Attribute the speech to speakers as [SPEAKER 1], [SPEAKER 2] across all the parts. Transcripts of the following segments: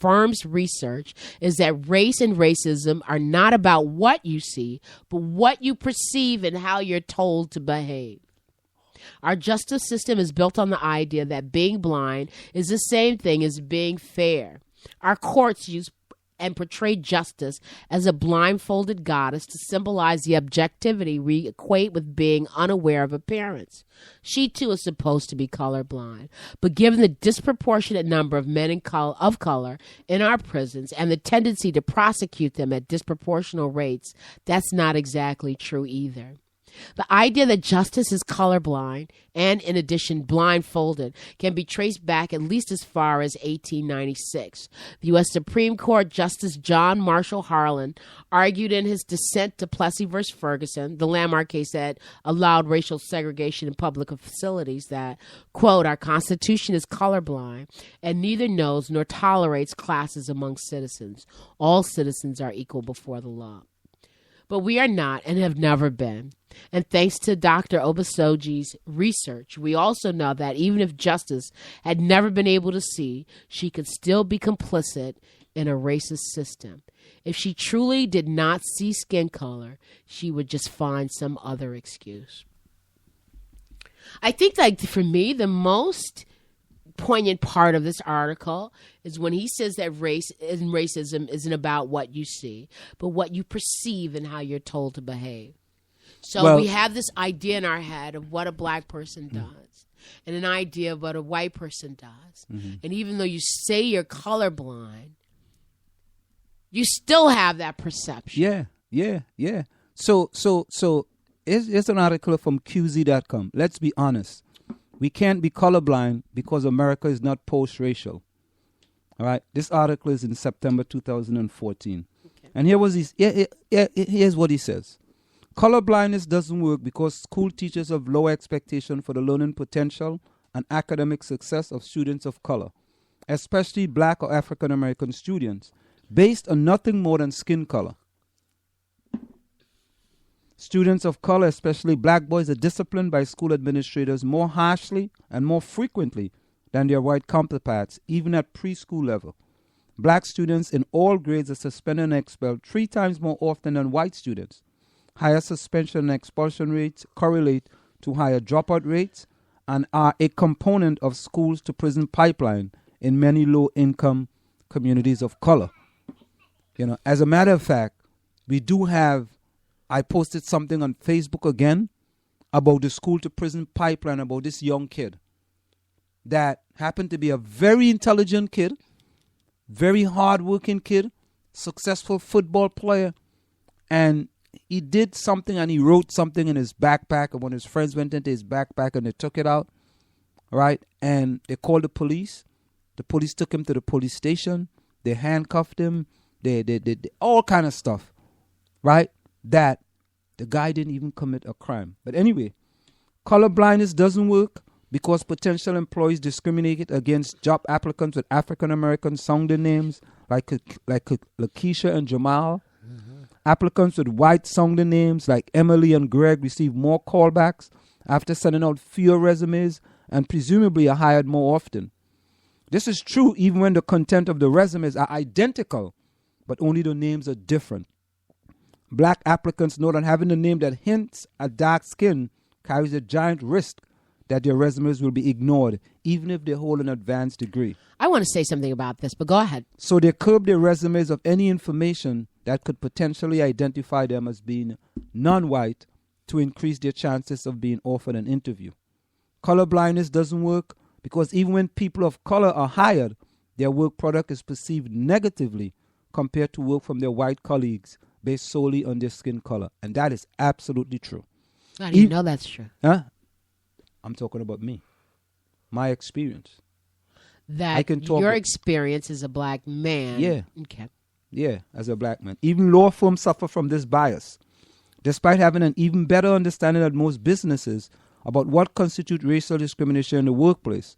[SPEAKER 1] confirms research is that race and racism are not about what you see, but what you perceive and how you're told to behave. Our justice system is built on the idea that being blind is the same thing as being fair. Our courts use and portray justice as a blindfolded goddess to symbolize the objectivity we equate with being unaware of appearance. She, too, is supposed to be colorblind. But given the disproportionate number of men of color in our prisons and the tendency to prosecute them at disproportional rates, that's not exactly true either. The idea that justice is colorblind and, in addition, blindfolded can be traced back at least as far as 1896. The U.S. Supreme Court Justice John Marshall Harlan argued in his dissent to Plessy v. Ferguson, the landmark case that allowed racial segregation in public facilities, that, quote, our Constitution is colorblind and neither knows nor tolerates classes among citizens. All citizens are equal before the law. But we are not and have never been. And thanks to Dr. Obasoji's research, we also know that even if Justice had never been able to see, she could still be complicit in a racist system. If she truly did not see skin color, she would just find some other excuse. I think, like, for me, the most poignant part of this article is when he says that race and racism isn't about what you see, but what you perceive and how you're told to behave. So we have this idea in our head of what a black person does and an idea of what a white person does. Mm-hmm. And even though you say you're colorblind, you still have that perception.
[SPEAKER 2] Yeah. So here's an article from QZ.com. Let's be honest. We can't be colorblind because America is not post-racial. All right? This article is in September 2014. Okay. And here's what he says. Colorblindness doesn't work because school teachers have low expectation for the learning potential and academic success of students of color, especially black or African American students, based on nothing more than skin color. Students of color, especially black boys, are disciplined by school administrators more harshly and more frequently than their white counterparts, even at preschool level. Black students in all grades are suspended and expelled 3 times more often than white students. Higher suspension and expulsion rates correlate to higher dropout rates and are a component of schools to prison pipeline in many low-income communities of color. You know, as a matter of fact, we do have, I posted something on Facebook again about the school to prison pipeline about this young kid that happened to be a very intelligent kid, very hardworking kid, successful football player, and he did something and he wrote something in his backpack, and when his friends went into his backpack and they took it out, right, and they called the police. The police took him to the police station. They handcuffed him. They all kind of stuff, right, that the guy didn't even commit a crime. But anyway, color blindness doesn't work because potential employees discriminate against job applicants with African-American sounding names like Lakeisha and Jamal. Mm-hmm. Applicants with white sounding names like Emily and Greg receive more callbacks after sending out fewer resumes and presumably are hired more often. This is true even when the content of the resumes are identical, but only the names are different. Black applicants know that having a name that hints at dark skin carries a giant risk that their resumes will be ignored, even if they hold an advanced degree.
[SPEAKER 1] I want to say something about this, but go ahead.
[SPEAKER 2] So they curb their resumes of any information that could potentially identify them as being non-white to increase their chances of being offered an interview. Color blindness doesn't work because even when people of color are hired, their work product is perceived negatively compared to work from their white colleagues based solely on their skin color. And that is absolutely true.
[SPEAKER 1] How do you know that's true?
[SPEAKER 2] Huh? I'm talking about me. My experience.
[SPEAKER 1] That I can talk your experience as a black man.
[SPEAKER 2] Yeah.
[SPEAKER 1] Okay.
[SPEAKER 2] Yeah, as a black man. Even law firms suffer from this bias. Despite having an even better understanding than most businesses about what constitutes racial discrimination in the workplace,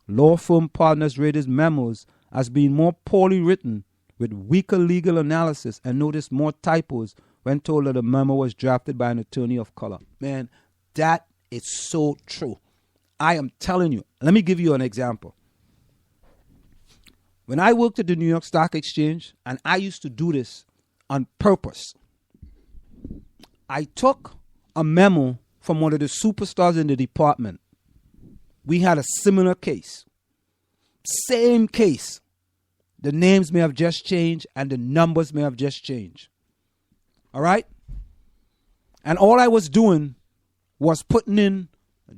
[SPEAKER 2] law firm partners rate his memos as being more poorly written with weaker legal analysis and notice more typos when told that the memo was drafted by an attorney of color. Man, that is so true. I am telling you. Let me give you an example. When I worked at the New York Stock Exchange, and I used to do this on purpose, I took a memo from one of the superstars in the department. We had a similar case. Same case. The names may have just changed and the numbers may have just changed. All right? And all I was doing was putting in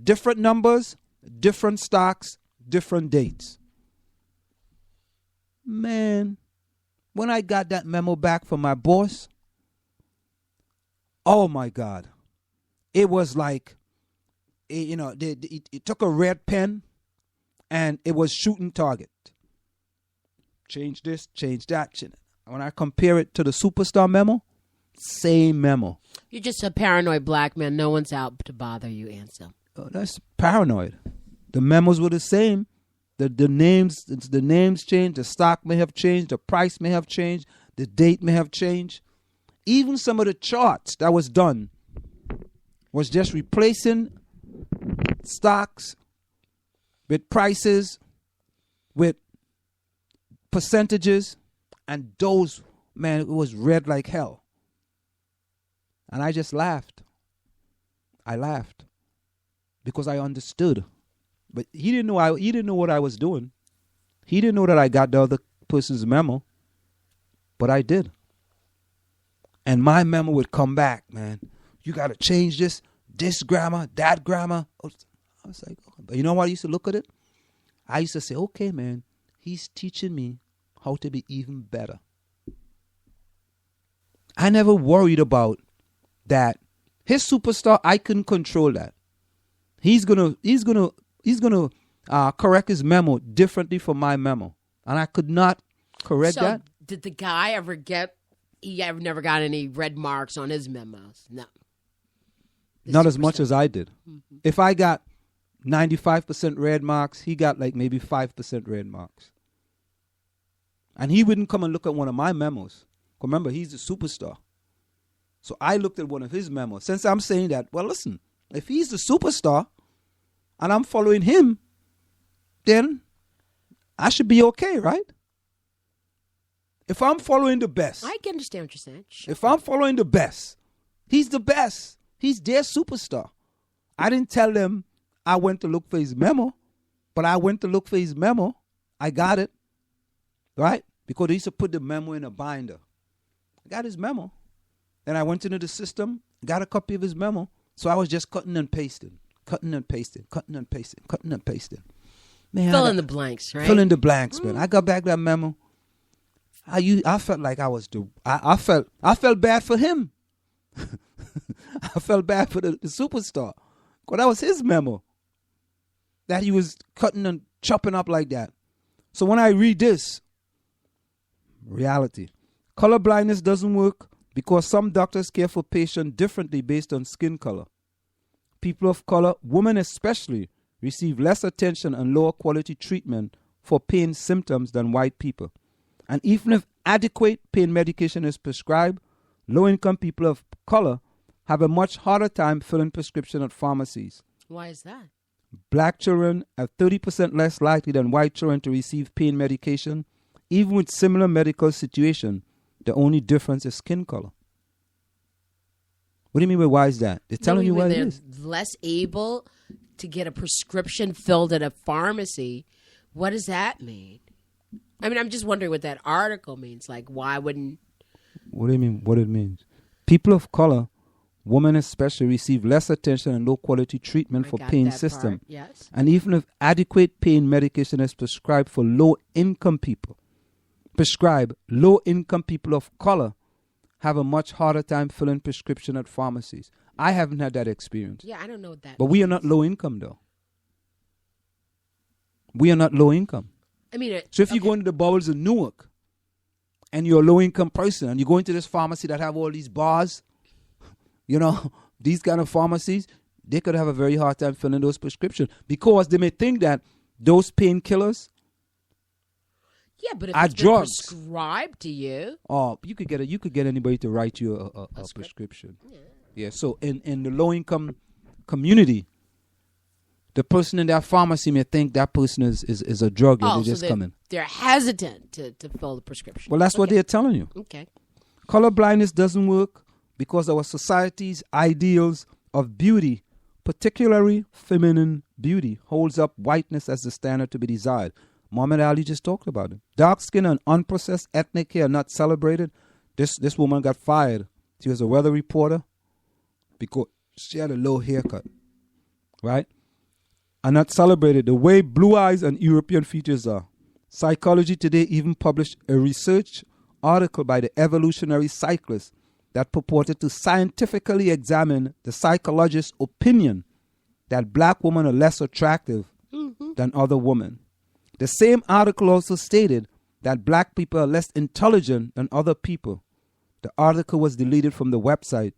[SPEAKER 2] different numbers, different stocks, different dates. Man, when I got that memo back from my boss, oh my God. It was like, it took a red pen and it was shooting target. Change this, change that. When I compare it to the superstar memo, same memo.
[SPEAKER 1] You're just a paranoid black man. No one's out to bother you, Ansel.
[SPEAKER 2] Oh, that's paranoid. The memos were the same. The names changed. The stock may have changed. The price may have changed. The date may have changed. Even some of the charts that was done was just replacing stocks with prices, with percentages, and those, man, it was red like hell. And I just laughed. I laughed because I understood. But he didn't know what I was doing. He didn't know that I got the other person's memo. But I did. And my memo would come back, man. You got to change this grammar, that grammar. I was like, oh. But you know what I used to look at it? I used to say, okay, man, he's teaching me how to be even better. I never worried about that. His superstar, I couldn't control that. He's gonna correct his memo differently from my memo, and I could not correct that.
[SPEAKER 1] Did the guy ever get? He never got any red marks on his memos. No,
[SPEAKER 2] not as much as I did. Mm-hmm. If I got 95% red marks, he got like maybe 5% red marks. And he wouldn't come and look at one of my memos. Remember, he's the superstar. So I looked at one of his memos. Since I'm saying that, well, listen, if he's the superstar and I'm following him, then I should be okay, right? If I'm following the best.
[SPEAKER 1] I can understand what you're saying. Sure.
[SPEAKER 2] If I'm following the best, he's the best. He's their superstar. I didn't tell them I went to look for his memo, but I went to look for his memo. I got it, right? Because they used to put the memo in a binder. I got his memo. Then I went into the system, got a copy of his memo. So I was just cutting and pasting. Man,
[SPEAKER 1] fill in the blanks, right?
[SPEAKER 2] Fill in the blanks, man. I got back that memo. I felt like I was I felt bad for him. I felt bad for the superstar. Because that was his memo. That he was cutting and chopping up like that. So when I read this, reality. Color blindness doesn't work because some doctors care for patients differently based on skin color. People of color, women especially, receive less attention and lower quality treatment for pain symptoms than white people. And even if adequate pain medication is prescribed, low-income people of color have a much harder time filling prescriptions at pharmacies.
[SPEAKER 1] Why is that?
[SPEAKER 2] Black children are 30% less likely than white children to receive pain medication. Even with similar medical situation, the only difference is skin color. What do you mean by why is that? They're telling you why it is.
[SPEAKER 1] Less able to get a prescription filled at a pharmacy. What does that mean? I mean, I'm just wondering what that article means. Like, why wouldn't...
[SPEAKER 2] What do you mean what it means? People of color, women especially, receive less attention and low-quality treatment for pain system.
[SPEAKER 1] Yes.
[SPEAKER 2] And even if adequate pain medication is prescribed for low-income people, low-income people of color have a much harder time filling prescription at pharmacies. I haven't had that experience.
[SPEAKER 1] Yeah, I don't know what that
[SPEAKER 2] But
[SPEAKER 1] means.
[SPEAKER 2] we are not low-income, though. We are not low-income.
[SPEAKER 1] I mean...
[SPEAKER 2] So if you go into the bowels of Newark and you're a low-income person and you go into this pharmacy that have all these bars, you know, these kind of pharmacies, they could have a very hard time filling those prescriptions because they may think that those painkillers
[SPEAKER 1] but if
[SPEAKER 2] are
[SPEAKER 1] it's been
[SPEAKER 2] drugs
[SPEAKER 1] prescribed to you,
[SPEAKER 2] you could get anybody to write you a prescription. Yeah. So in the low income community, the person in that pharmacy may think that person is a drug dealer.
[SPEAKER 1] Oh,
[SPEAKER 2] They
[SPEAKER 1] so
[SPEAKER 2] just come in.
[SPEAKER 1] they're hesitant to fill the prescription.
[SPEAKER 2] Well, that's what
[SPEAKER 1] Okay.
[SPEAKER 2] they're telling you.
[SPEAKER 1] Okay.
[SPEAKER 2] Color blindness doesn't work because our society's ideals of beauty, particularly feminine beauty, holds up whiteness as the standard to be desired. Muhammad Ali just talked about it. Dark skin and unprocessed ethnic hair not celebrated. This woman got fired. She was a weather reporter because she had a low haircut, right? And not celebrated the way blue eyes and European features are. Psychology Today even published a research article by the evolutionary cyclist that purported to scientifically examine the psychologist's opinion that black women are less attractive than other women. The same article also stated that black people are less intelligent than other people. The article was deleted from the website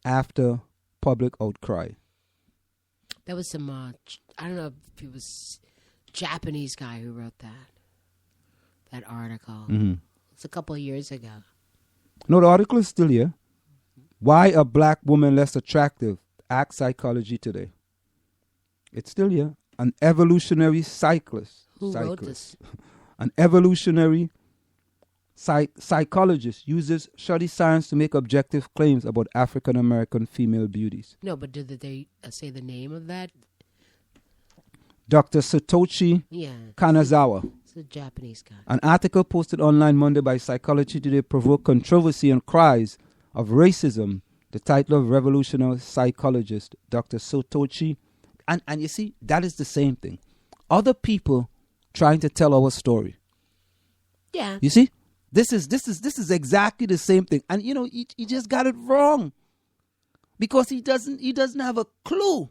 [SPEAKER 2] after public outcry.
[SPEAKER 1] That was some, I don't know if it was Japanese guy who wrote that article. It's a couple of years ago.
[SPEAKER 2] No, the article is still here. Why are black women less attractive? Ask Psychology Today. It's still here. An evolutionary cyclist.
[SPEAKER 1] Who wrote this?
[SPEAKER 2] An evolutionary psychologist uses shoddy science to make objective claims about African American female beauties.
[SPEAKER 1] No, but did they say the name of that?
[SPEAKER 2] Dr. Satoshi
[SPEAKER 1] Yeah.
[SPEAKER 2] Kanazawa.
[SPEAKER 1] It's a Japanese guy.
[SPEAKER 2] An article posted online Monday by Psychology Today provoked controversy and cries of racism. The title of revolutionary psychologist Dr. Satoshi. And you see, that is the same thing. Other people trying to tell our story.
[SPEAKER 1] Yeah.
[SPEAKER 2] You see? This is exactly the same thing. And you know, he just got it wrong. Because he doesn't have a clue.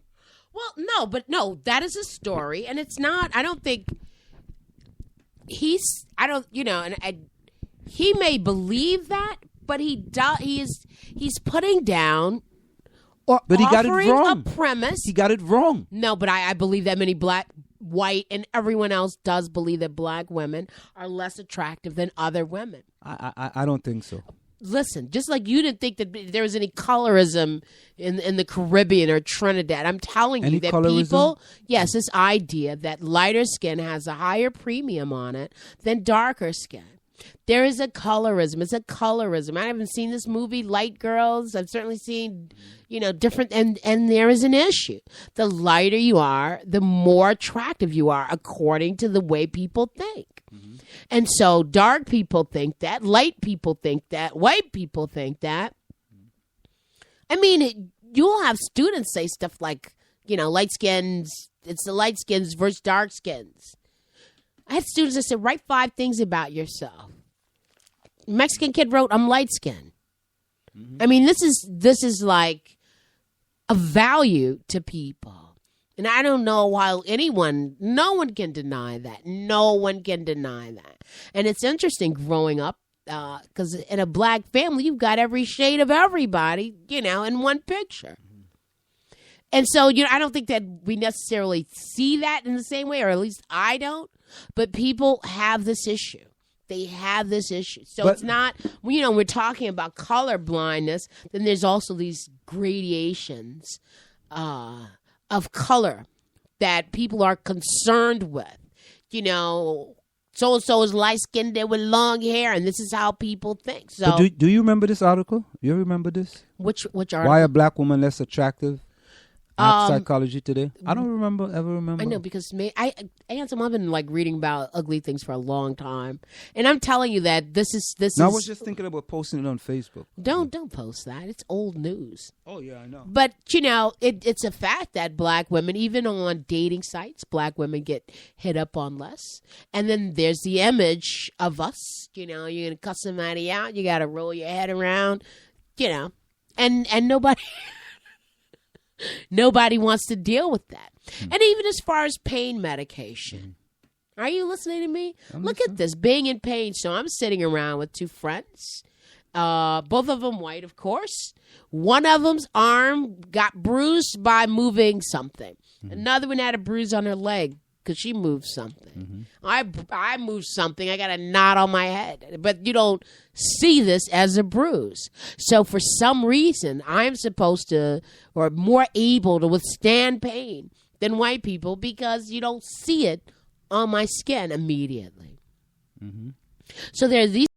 [SPEAKER 1] Well, no, that is a story, and it's not. I don't think he may believe that, but he's putting down or
[SPEAKER 2] But he got it
[SPEAKER 1] offering
[SPEAKER 2] wrong.
[SPEAKER 1] a premise.
[SPEAKER 2] He got it wrong.
[SPEAKER 1] No, but I believe that many black, white, and everyone else does believe that black women are less attractive than other women.
[SPEAKER 2] I don't think so.
[SPEAKER 1] Listen, just like you didn't think that there was any colorism in the Caribbean or Trinidad, I'm telling you
[SPEAKER 2] Any
[SPEAKER 1] that
[SPEAKER 2] colorism?
[SPEAKER 1] people, yes, this idea that lighter skin has a higher premium on it than darker skin. There is a colorism. It's a colorism. I haven't seen this movie, Light Girls. I've certainly seen, different, and there is an issue. The lighter you are, the more attractive you are, according to the way people think. And so dark people think that, light people think that, white people think that. I mean, you'll have students say stuff like, light skins, it's the light skins versus dark skins. I had students that said, write 5 things about yourself. Mexican kid wrote, I'm light skinned. I mean, this is like a value to people. And I don't know why no one can deny that. No one can deny that. And it's interesting growing up, because in a black family, you've got every shade of everybody, in one picture. And so, I don't think that we necessarily see that in the same way, or at least I don't. But people have this issue. They have this issue. So it's not, we're talking about color blindness, then there's also these gradations of color that people are concerned with. So-and-so is light-skinned with long hair, and this is how people think. So,
[SPEAKER 2] But do you remember this article? You remember this?
[SPEAKER 1] which article?
[SPEAKER 2] Why are black women less attractive? Psychology Today. I don't ever remember.
[SPEAKER 1] I know, because I've been reading about ugly things for a long time, and I'm telling you that this is.
[SPEAKER 2] No, I was just thinking about posting it on Facebook.
[SPEAKER 1] Don't post that. It's old news.
[SPEAKER 2] Oh yeah, I know.
[SPEAKER 1] But it's a fact that black women, even on dating sites, black women get hit up on less. And then there's the image of us. You're gonna cuss somebody out. You got to roll your head around. And nobody. Nobody wants to deal with that. And even as far as pain medication. Are you listening to me? Look at this, being in pain. So I'm sitting around with 2 friends, both of them white, of course. One of them's arm got bruised by moving something. Another one had a bruise on her leg because she moved something. I moved something. I got a knot on my head. But you don't see this as a bruise. So for some reason, I'm supposed to, or more able to withstand pain than white people because you don't see it on my skin immediately. So there are these